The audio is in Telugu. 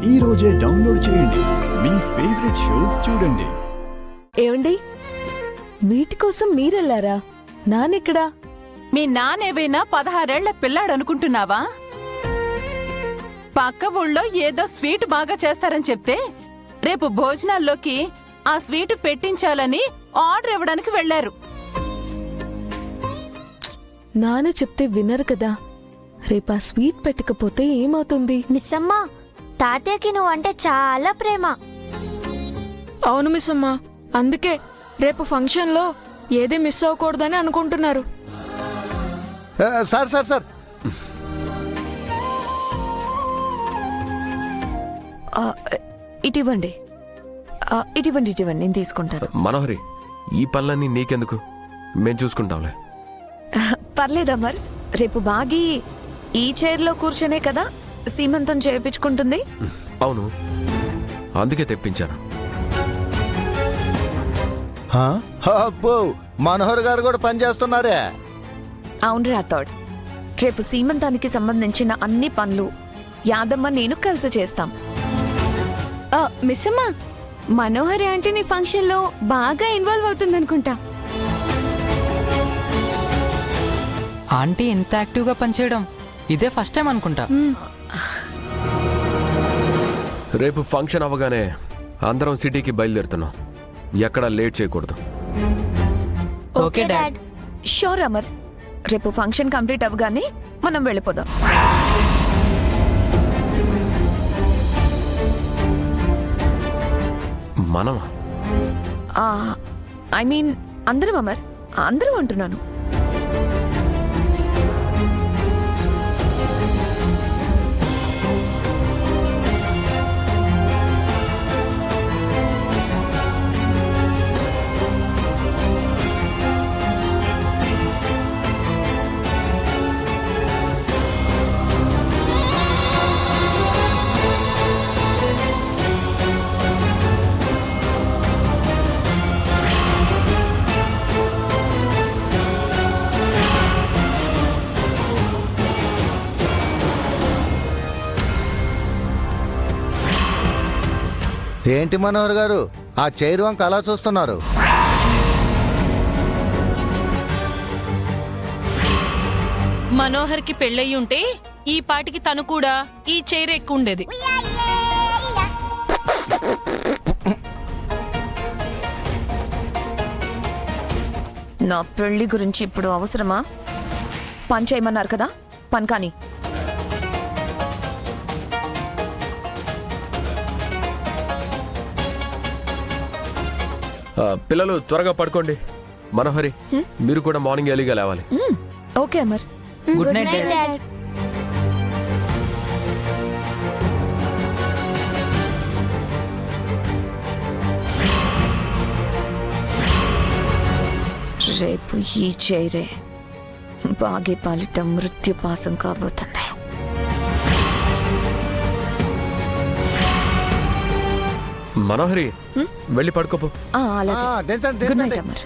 ఈ రోజే డౌన్లోడ్ చేయండి. మీ ఫేవరెట్ షోస్ చూడండి. ఏమండి, వీటి కోసం మీరెళ్ళారా? నానెక్కడా? మీ నానేవైనా 16 ఏళ్ల పిల్లాడనుకుంటున్నావా? పక్క ఊళ్ళో ఏదో స్వీట్ బాగా చేస్తారని చెప్తే రేపు భోజనాల్లోకి ఆ స్వీట్ పెట్టించాలని ఆర్డర్ ఇవ్వడానికి వెళ్లారు. నాన్న చెప్తే వినరు కదా. రేపా స్వీట్ పెట్టకపోతే ఏమవుతుంది? మిస్సమ్మ, తాతయ్యకి నువ్వంటే చాలా ప్రేమ. అవును మిస్సమ్మ, అందుకే రేపు ఫంక్షన్లో ఏది మిస్ అవ్వకూడదని అనుకుంటున్నారు. సార్ సార్ సార్ ఇటివ్వండి, ఇటివ్వండి, నేను తీసుకుంటాను. మనోహరి, ఈ పనులన్నీ నీకెందుకు? మేం చూసుకుంటాంలే. పర్లేదు అమర్, రేపు బాగి ఈ చైర్లో కూర్చొనే కదా సీమంతం చేయించుకుంటుంది. అవును, అందుకే తెప్పించాను. అబ్బో, మనోహర్ గారు కూడా పనిచేస్తున్నారే. అవును రాథోడ్, రేపు సీమంతానికి సంబంధించిన అన్ని పనులు యాదమ్మ నేను కలిసి చేస్తాం. మిస్సమ్మ, మనోహరి ఆంటీ నీ ఫంక్షన్ లో బాగా ఇన్వాల్వ్ అవుతుందనుకుంటా. ఆంటీ ఇంత యాక్టివ్గా పనిచేయడం ఇదే ఫస్ట్ టైం అనుకుంటా. రేపు ఫంక్షన్ అవ్వగానే అందరం సిటీకి బయలుదేరుతున్నాం. ఎక్కడా లేట్ చేయకూడదు. Okay dad. షూర్ అమర్, రేపు ఫంక్షన్ కంప్లీట్ అవ్వగానే మనం వెళ్ళిపోదాం. మనమా? ఐ మీన్ అందరం అమర్, అందరం అంటున్నాను. ఏంటి మనోహర్ గారు, ఆ చైర్ వంక అలా చూస్తున్నారు? మనోహర్కి పెళ్ళయి ఉంటే ఈ పాటికి తను కూడా ఈ చైర్ ఎక్కువ ఉండేది. నా పెళ్లి గురించి ఇప్పుడు అవసరమా? పని చేయమన్నారు కదా, పని కానీ. పిల్లలు త్వరగా పడుకోండి. మనోహరి, మీరు కూడా మార్నింగ్ ఎర్లీగా లేవాలి. Okay Amar. Good night dad. రేపు ఈ చైరే బాగే పాలిట మృత్యుపాసం కాబోతుంది. మనోహరి, వెళ్ళి పడుకోపో. అలాగే. దించండి, గుడ్ దించండి. నైట్ అమర్.